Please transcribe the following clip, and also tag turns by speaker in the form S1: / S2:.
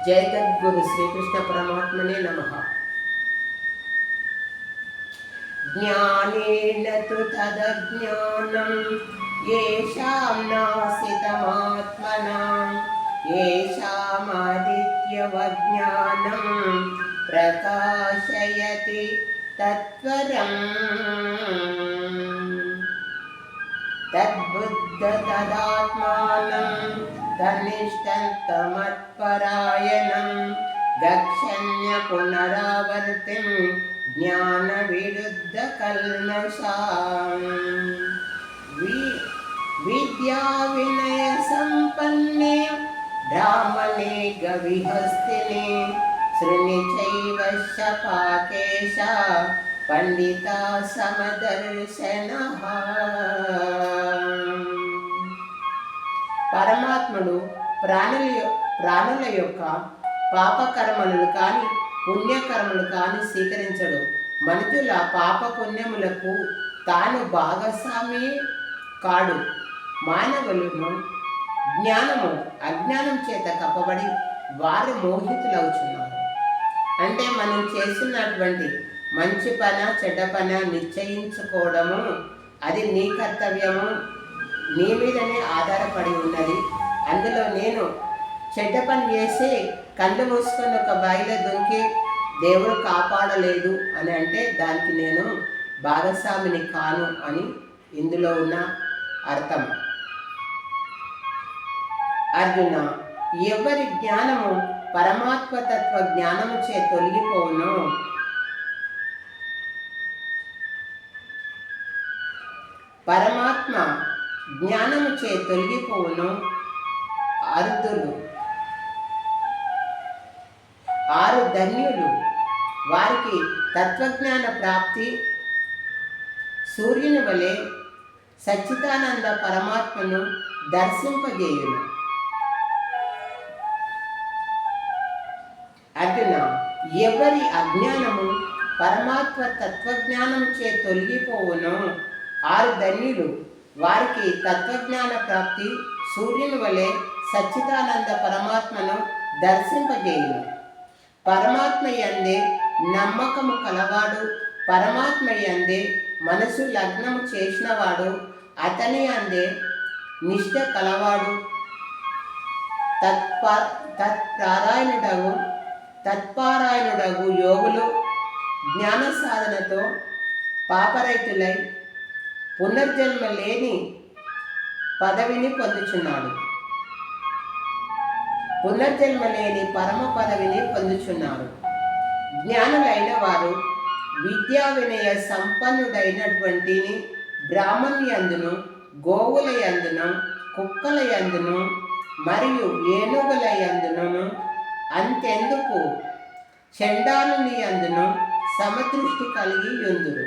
S1: जय तद्गुरु श्रीकृष्ण परमात्मने नमः। ज्ञानेन तु तदज्ञानं येषां नासितमात्मनां येषामादित्यवज्ञानं प्रकाशयति तत्त्वरम् तद्बुद्धतदात्मानं तनिष्ठन्तमत्परायणं गच्छन्य पुनरावर्तिं ज्ञानविरुद्धकल्मषाम् विद्याविनयसम्पन्ने ब्राह्मणे गविहस्तिने शृणि चैव शपाकेशा पंडिता సమదర్శనః. పరమాత్ముడు ప్రాణుల యొక్క పాపకర్మలను కానీ పుణ్యకర్మలు కానీ స్వీకరించడు. మనుషుల పాప పుణ్యములకు తాను భాగస్వామి కాడు. మానవులను జ్ఞానము అజ్ఞానం చేత కప్పబడి వారు మోహితులవుతున్నారు. అంటే మనం చేస్తున్నటువంటి మంచి పన చెడ్డ పన నిశ్చయించుకోవడము అది నీ కర్తవ్యము, నీ మీదనే ఆధారపడి ఉన్నది. అందులో నేను చెడ్డ పని చేసి కళ్ళు మూసుకొని ఒక బాయిలో దుంకి దేవుడు కాపాడలేదు అని అంటే దానికి నేను భాగస్వామిని కాను అని ఇందులో ఉన్న అర్థం. అర్జున, ఎవరి జ్ఞానము పరమాత్మతత్వ జ్ఞానము చే తొలగిపోవును, పరమాత్మ జ్ఞానము చే తొలగిపోవును, అర్ధులు ఆరు ధన్యులు, వారికి తత్వజ్ఞాన ప్రాప్తి సూర్యుని వలె సచ్చిదానంద పరమాత్మను దర్శింపజేయును. అర్జున, ఎవరి అజ్ఞానము పరమాత్మ తత్వజ్ఞానం చే తొలగిపోవును, ఆరు ధన్యులు, వారికి తత్వజ్ఞాన ప్రాప్తి సూర్యుని వలె సచ్చిదానంద పరమాత్మను దర్శింపజేయును. పరమాత్మ యందే నమ్మకము కలవాడు, పరమాత్మ యందే మనసు లగ్నము చేసినవాడు, అతని అందే నిష్ఠ కలవాడు, తత్పారాయణుడగు యోగులు జ్ఞాన సాధనతో పాపరైతులై పునర్జన్మ లేని పదవిని పొందుచున్నాడు. పునర్జన్మ లేని పరమ పదవిని పొందుచున్నారు. జ్ఞానులైన వారు విద్యా వినయ సంపన్నుడైనటువంటి బ్రాహ్మణ్యందును, గోవుల యందును, కుక్కల యందును మరియు ఏనుగుల యందును, అంతెందుకు చండాలుని యందును సమదృష్టి కలిగి యుందురు.